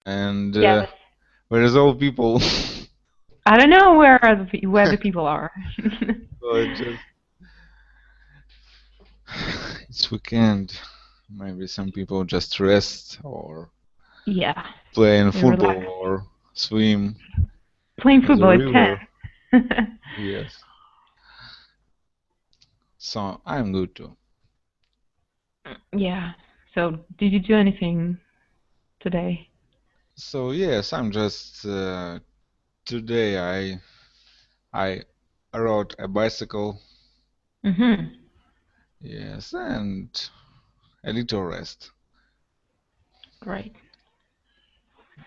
And Yes. where is all people? I don't know where the people are. So it just it's weekend. Maybe some people just rest or Yeah, playing they relax. football or swim Playing in the football at river. 10. Yes. So I'm good too. Yeah. So, did you do anything today? So yes, I'm just today I rode a bicycle. Mm-hmm. Yes, and a little rest. Great.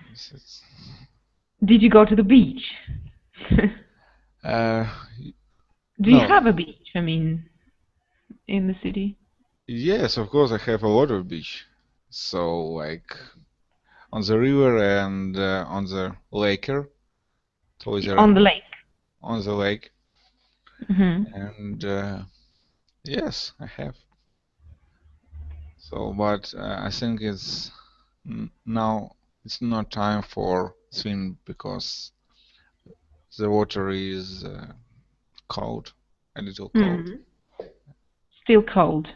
Yes, Did you go to the beach? uh, Do you no. have a beach? I mean, in the city? Yes, of course I have a lot of beach. So like on the river and on the lake, On the lake. on the lake, Mm-hmm. and yes, I have. So, but I think now it's not time for swim because the water is cold, a little cold. Mm. Still cold.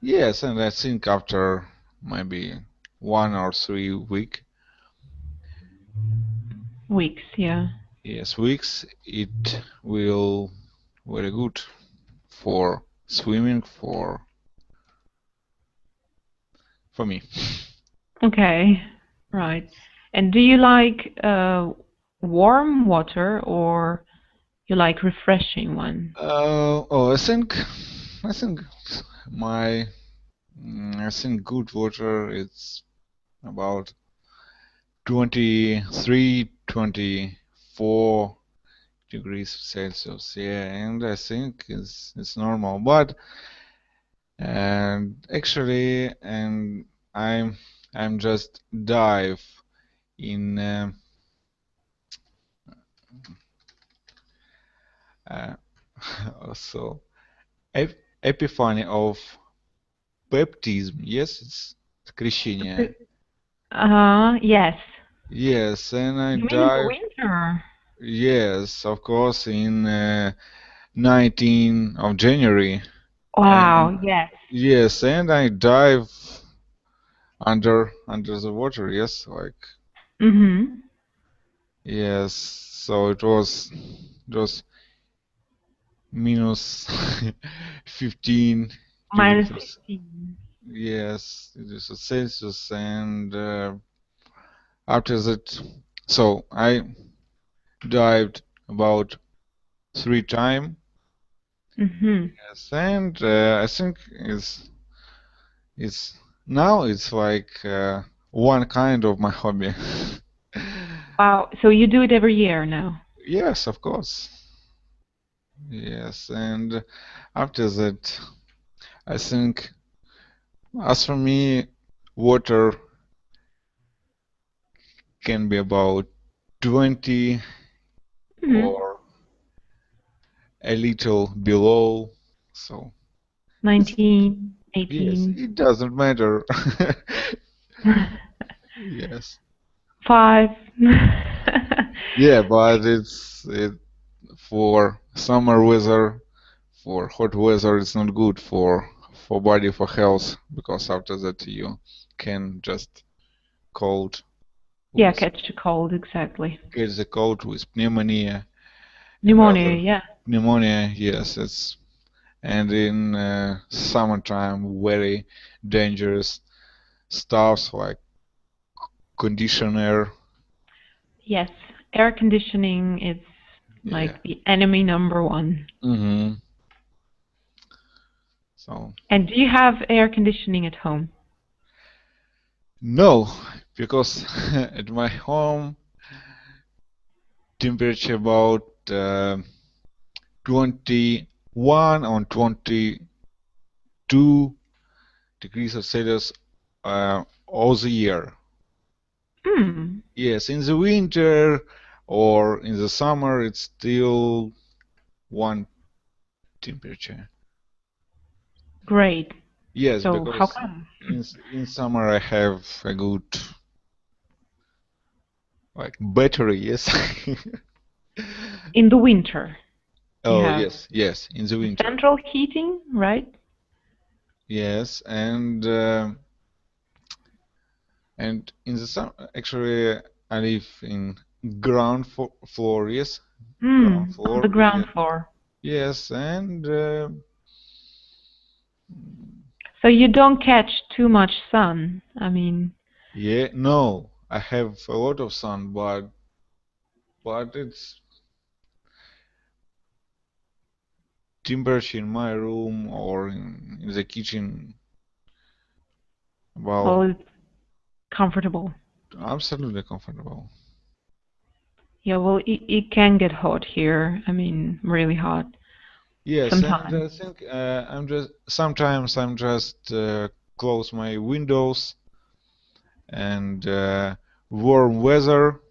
Yes, and I think after maybe 1 or 3 weeks, Weeks, yeah. yes, weeks, it will very good for swimming for me. Okay. Right. And do you like warm water or you like refreshing one? Oh, I think my I think good water it's about 23, 24 degrees Celsius. Yeah, and I think it's normal. But and actually, and I'm just dive in uh, also ep epiphany of baptism. Yes, it's крещение. Yes. Yes, and I You mean in the dive. winter? Yes, of course, in 19 of January. And Wow, yes. yes, and I dive under the water. Yes, like Mm-hmm. yes. So it was minus 15 Minus degrees. 15. Yes, it is Celsius, and after that, so I dived about 3 times. Mm-hmm. Yes, and I think it's now it's like one kind of my hobby. Wow. So you do it every year now? Yes, of course. Yes, and after that, I think, as for me, water can be about 20 Mm-hmm. or a little below. So, it's, 19, yes, 18. it doesn't matter. Yes. 5. Yeah, but it for summer weather, for hot weather, it's not good for body, for health, because after that you can just cold Yeah, with catch a cold, exactly. get the cold with pneumonia and Pneumonia, other yeah. pneumonia. Yes, it's and in summertime very dangerous stuffs like conditioner. Yes. Air conditioning is Yeah. like the enemy number one. Mm-hmm. So And do you have air conditioning at home? no, because at my home temperature about 21 or 22 degrees of Celsius all the year. Hmm. Yes, in the winter or in the summer, it's still one temperature. Great. Yes, So how because come? in summer I have a good like battery, yes. In the winter, you Oh, have yes, in the winter. central heating, right? Yes, and in the summer, actually, I live in floor, yes, ground On the floor, ground floor. yes, and So you don't catch too much sun. I mean, yeah, no, I have a lot of sun, but it's temperature in my room or in the kitchen, well, well, it's comfortable. absolutely comfortable. Yeah, well, it can get hot here. I mean, really hot Yes, and sometimes. I think sometimes I'm just close my windows and warm weather.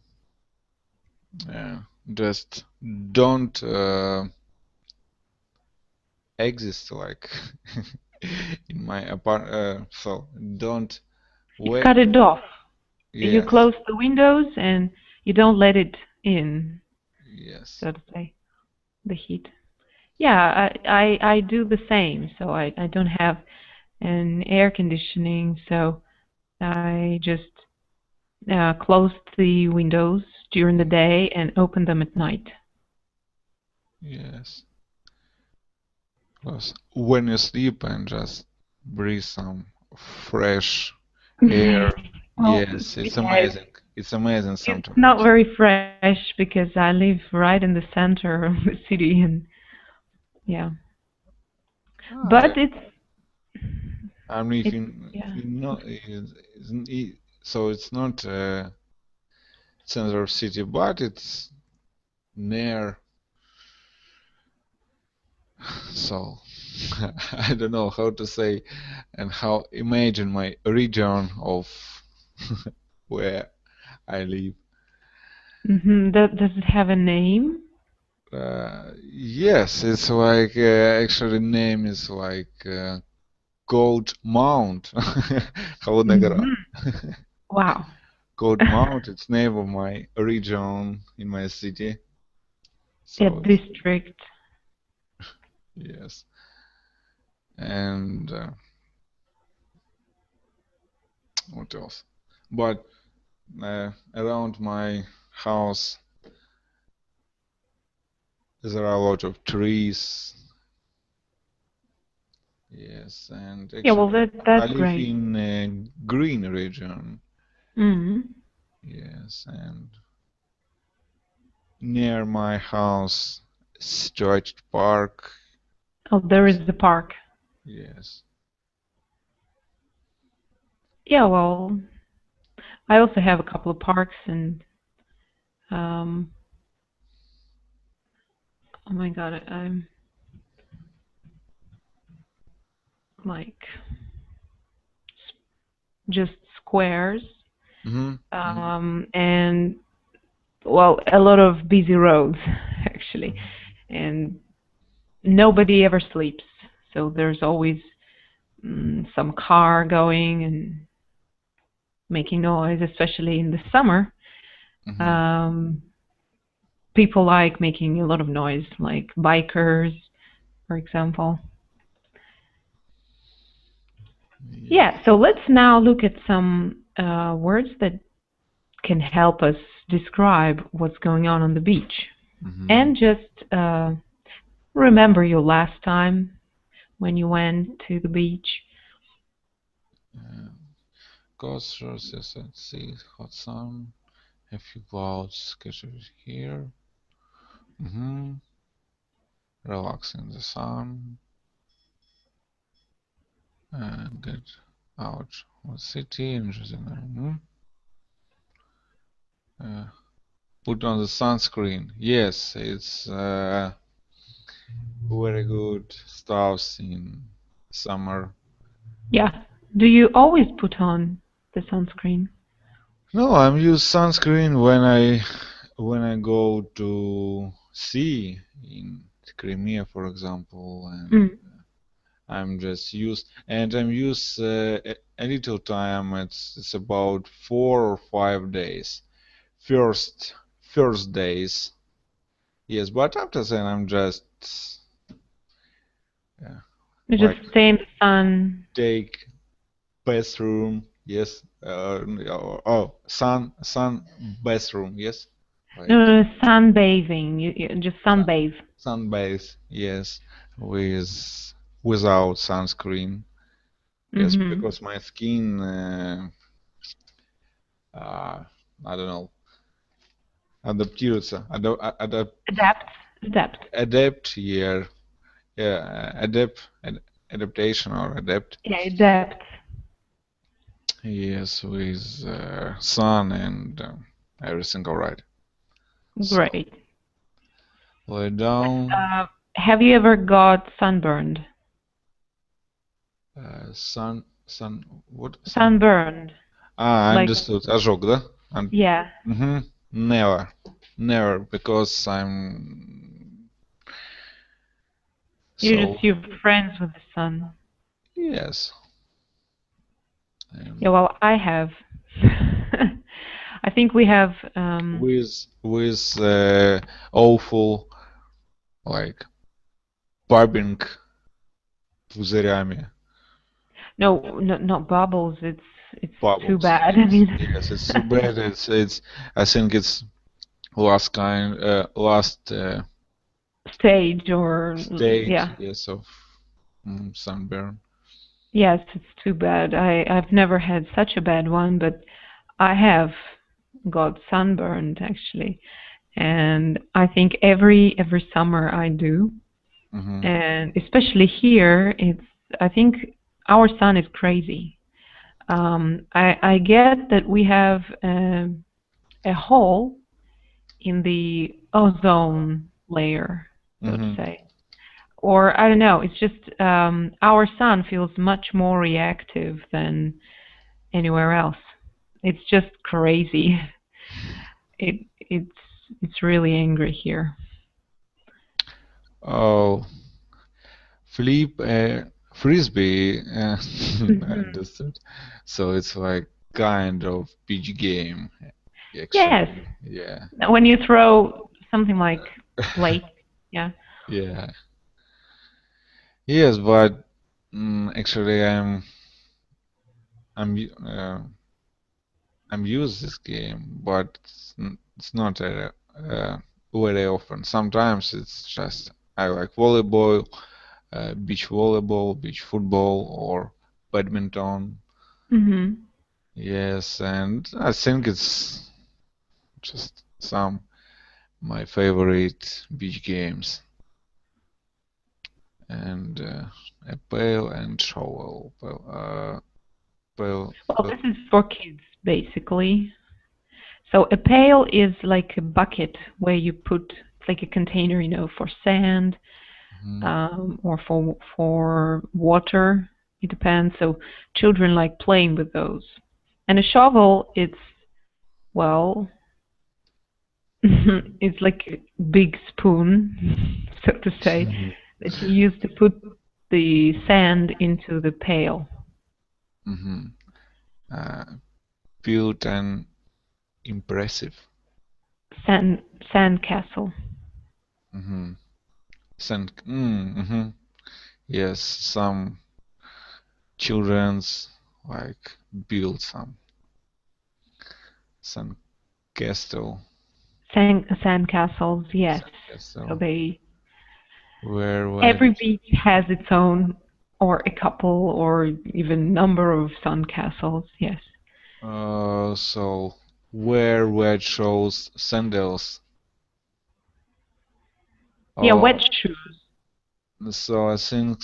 Just don't exist like in my apartment. So don't You wait. cut it off. You Yes, close the windows and you don't let it in, yes, so to say, the heat. Yeah, I do the same. So I don't have an air conditioning, so I just close the windows during the day and open them at night. yes. Because when you sleep and just breathe some fresh air, Well, yes, it's yeah, amazing. It's amazing it's not sometimes. very fresh because I live right in the center of the city, and yeah, Ah, but it's I mean, if it's you, yeah. you know, so it's not center of city, but it's near. So I don't know how to say and how imagine my region of where I live. Does it have a name? Yes, it's like actually name is like Gold Mount. Холодная гора. hmm Wow. Gold Mount, it's name of my region in my city. A So it's, district. yes, and what else? But around my house there are a lot of trees. Yes, and Yeah, well, actually I that's live great. in a green region. hmm Yes, and near my house, stretched park. Oh, there is the park. Yes. Yeah, well, I also have a couple of parks, and um, oh my God, I'm like just squares, Mm-hmm. and well, a lot of busy roads actually, and nobody ever sleeps. So there's always some car going and making noise, especially in the summer. Mm-hmm. Um, People like making a lot of noise, like bikers, for example. Yeah. Yeah, so let's now look at some words that can help us describe what's going on the beach. Mm-hmm. And just remember your last time when you went to the beach. Ghost roses at sea, hot sun, a few clouds scattered here. Mm-hmm. Relax in the sun and get out of the city. Put on the sunscreen. Yes, it's very good stuff in summer. Yeah. Do you always put on the sunscreen? No, I'm use sunscreen when I go to sea in Crimea, for example, and Mm. I'm just used and I'm used a little time. It's about 4 or 5 days. first days. Yes, but after that I'm just You like just stay in the sun. take bathroom. Yes. Sun bathroom. Yes. Like No, no, sunbathing. You just sun, sunbathe. sunbathe. Yes, without sunscreen. Yes, Mm-hmm. because my skin, I don't know, адаптируется, Adapt. yeah, adaptation or adapt. Yeah, adapt. Yes, with sun and everything all right. So Great. lay down. Have you ever got sunburned? What? Sunburned. I Like, understood. Ожог, да? yeah. Never, because I'm You're friends with the sun. yes. Yeah, well, I have. I think we have. With awful like bobbing пузырями. No, not bubbles. It's Bubbles. too bad. I mean, Yes, it's too bad. It's I think it's last stage or stage, yeah. yes, of sunburn. Yes, it's too bad. I've never had such a bad one, but I have got sunburned actually, and I think every summer I do, and especially here, I think our sun is crazy. I get that we have a hole in the ozone layer, so to say. Or I don't know, it's just our sun feels much more reactive than anywhere else. It's just crazy. It's really angry here. Oh, flip frisbee. I understood. So it's like kind of beach game, actually. Yes. Yeah. When you throw something like plate, yeah. Yeah. Yes, but actually I'm used this game, but it's not very often. Sometimes it's just I like volleyball, beach volleyball, beach football, or badminton. Yes, and I think it's just some my favorite beach games. And a pail and shovel. Pail. Well, this is for kids, basically. So a pail is like a bucket where you put, it's like a container, for sand, or for water. It depends. So children like playing with those. And a shovel, well, it's like a big spoon, so to say, that you use to put the sand into the pail. Built an impressive Sand castle. Yes, some children's like build some sand castle. Sand castles, yes. Castle. So they. Where Every beach has its own, or a couple, or even number of sand castles. Yes. So where wet shows sandals. Yeah, wet shoes. So I think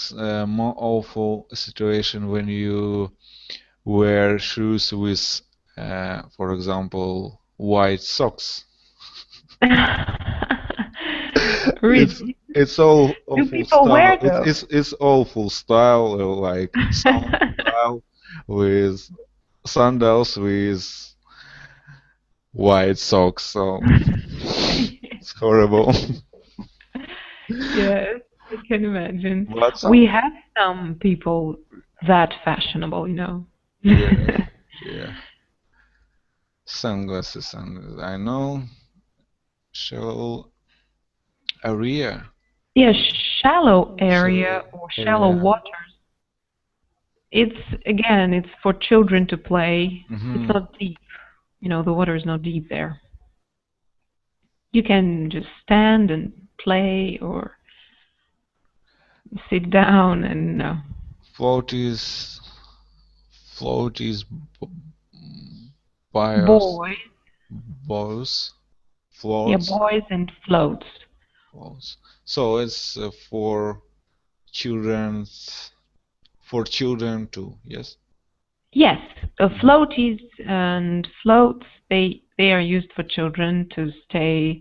more awful situation when you wear shoes with, for example, white socks. Really? It's all awful Do people style. wear those? It's awful style, like style with sandals with white socks. So it's horrible. Yes, I can imagine. But We have some people that fashionable, yeah. Sunglasses, I know. Shallow area. Yeah, shallow area Shallow or shallow area. waters. It's again, it's for children to play. It's Mm-hmm. not deep. You know, the water is not deep there. You can just stand and play or sit down and Floaties. Floaties. Buyers. boys. Bows. Yeah, Floats. boys and floats. Floats. So it's for children's. For children too. Yes. Yes, floaties and floats, they are used for children to stay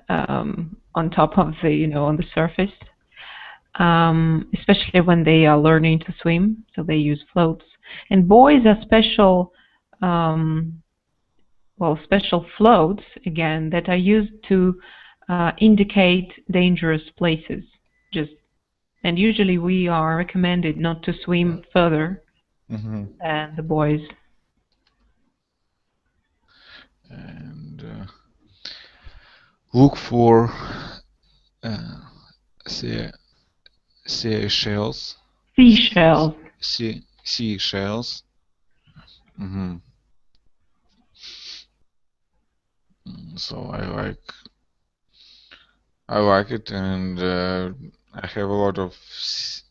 on top of the, you know, on the surface, especially when they are learning to swim. So they use floats. And boys are special, special floats again that are used to indicate dangerous places. And usually we are recommended not to swim further Mm-hmm. than the boys. And look for seashells. Seashells. Seashells. Mm-hmm. So I like it, and I have a lot of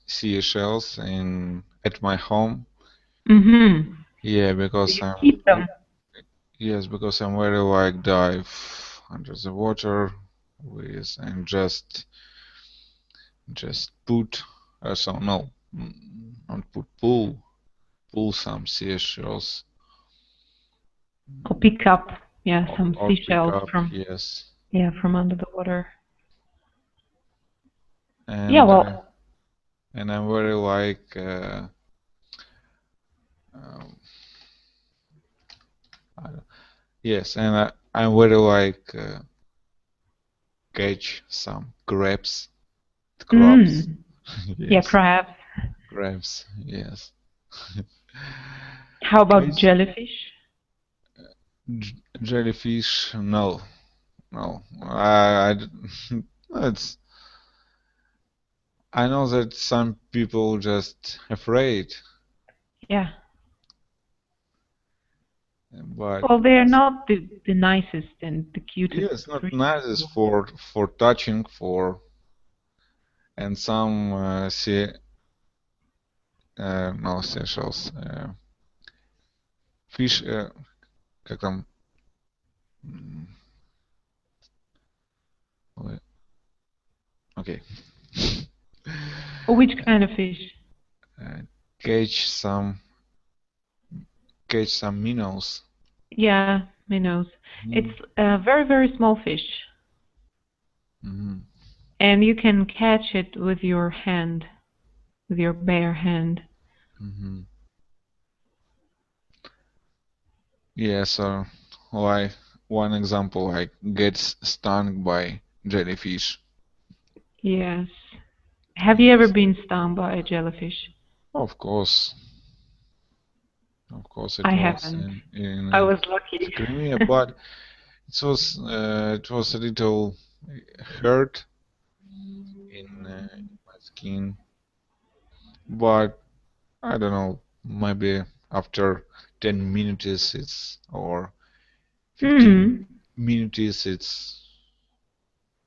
seashells at my home. Mm-hmm. Yeah, because You keep them. Yes, because I'm very like dive under the water with and just put so no, not put pull some seashells Or pick up, some or pick seashells up. from Yes, from under the water. and Yeah, well, and I'm very like um, yes, and I'm very like catch some crabs. Crabs. yeah, Yes, crabs. crabs. Yes. How about Catch jellyfish? jellyfish? No, no. It's. I know that some people just afraid, Yeah. but Well, they're not the nicest and the cutest yes, not creatures. nice is for touching and some no seashells fish как там ой, okay. Which kind of fish? uh, catch some minnows. Yeah, minnows. It's a very, very small fish. Mm-hmm. And you can catch it with your hand, with your bare hand. Mm-hmm. Yeah, so like one example, like gets stung by jellyfish. Yes. Have you ever been stung by a jellyfish? Of course, it I was haven't. in I was lucky. Crimea, but it was a little hurt in my skin, but I don't know, maybe after 10 minutes or 15 minutes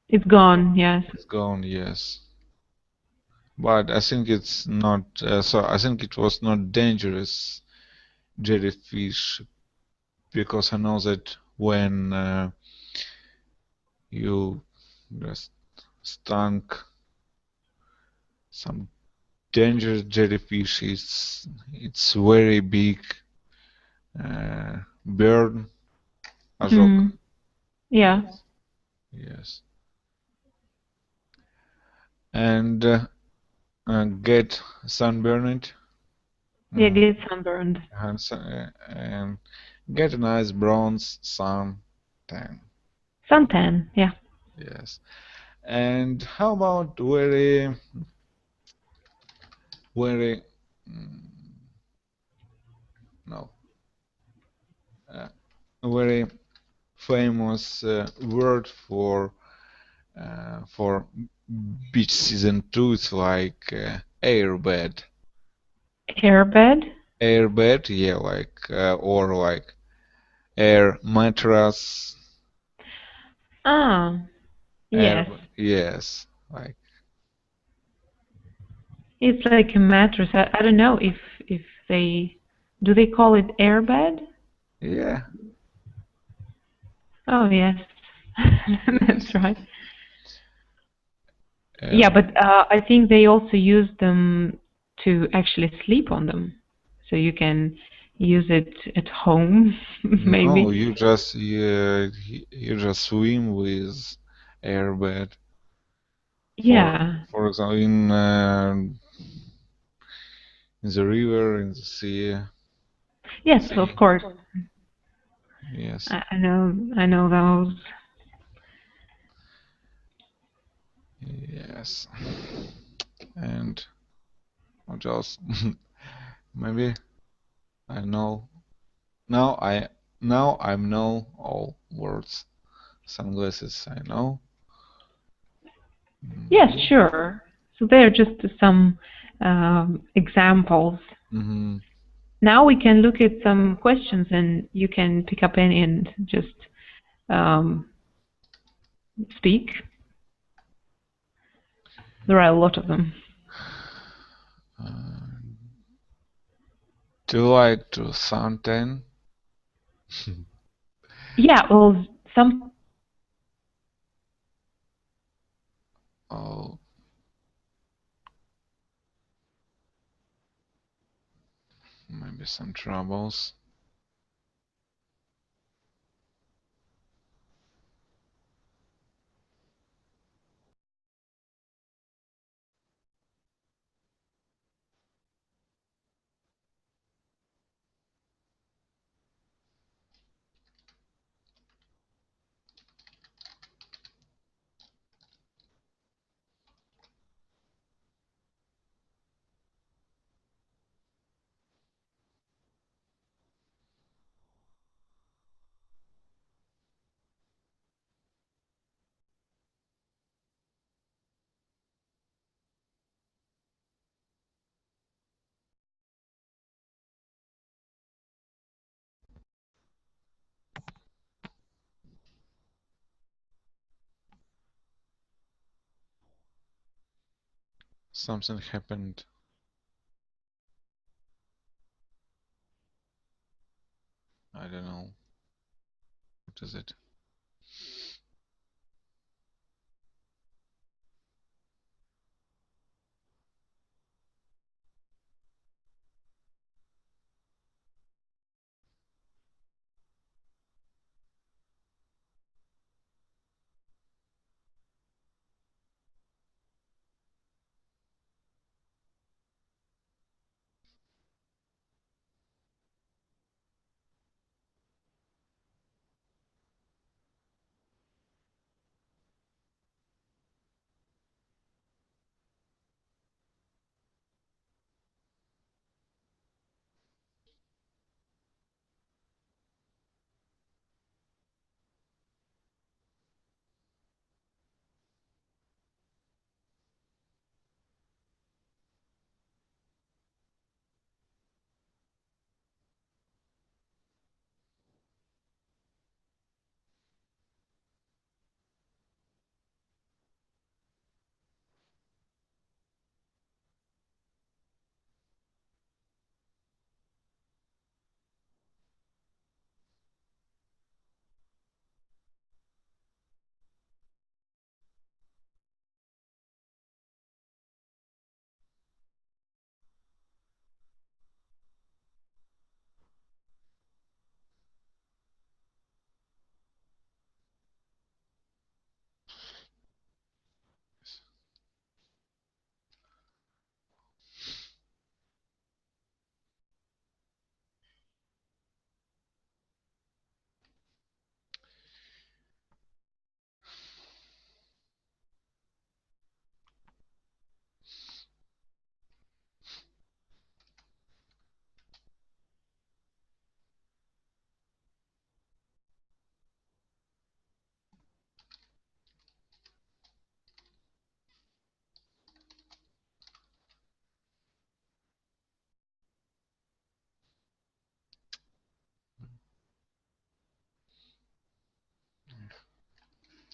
It's gone, yes. it's gone, yes. But I think it's not, so I think it was not dangerous jellyfish because I know that when you just stung some dangerous jellyfish, it's very big burn, ожог. Yeah. Yes. And get sunburned. Yeah, get sunburned. And get a nice bronze sun tan. Suntan, yeah. Yes. And how about very, very, no. a very famous word for beach season too. It's like airbed. Airbed? Airbed, yeah, like or like air mattress. Ah, Air, yes. yes, like It's like a mattress. I don't know if they do they call it airbed? yeah, Oh yes, that's yes. right. Yeah, Air, but I think they also use them to actually sleep on them, so you can use it at home, no, maybe. you just swim with airbed. Yeah. For example, in the river, in the sea. Yes, of Sea. course. Yes. I know those. Yes. And what else? Maybe I know now I know all words. Sunglasses I know. Yes, Mm, sure. So they're just some examples. mm-hmm. Now we can look at some questions, and you can pick up any and just um, speak. There are a lot of them. Uh, do you like to suntan? Yeah, well, some. Oh, maybe some troubles. Something happened. I don't know. What is it?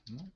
Ну,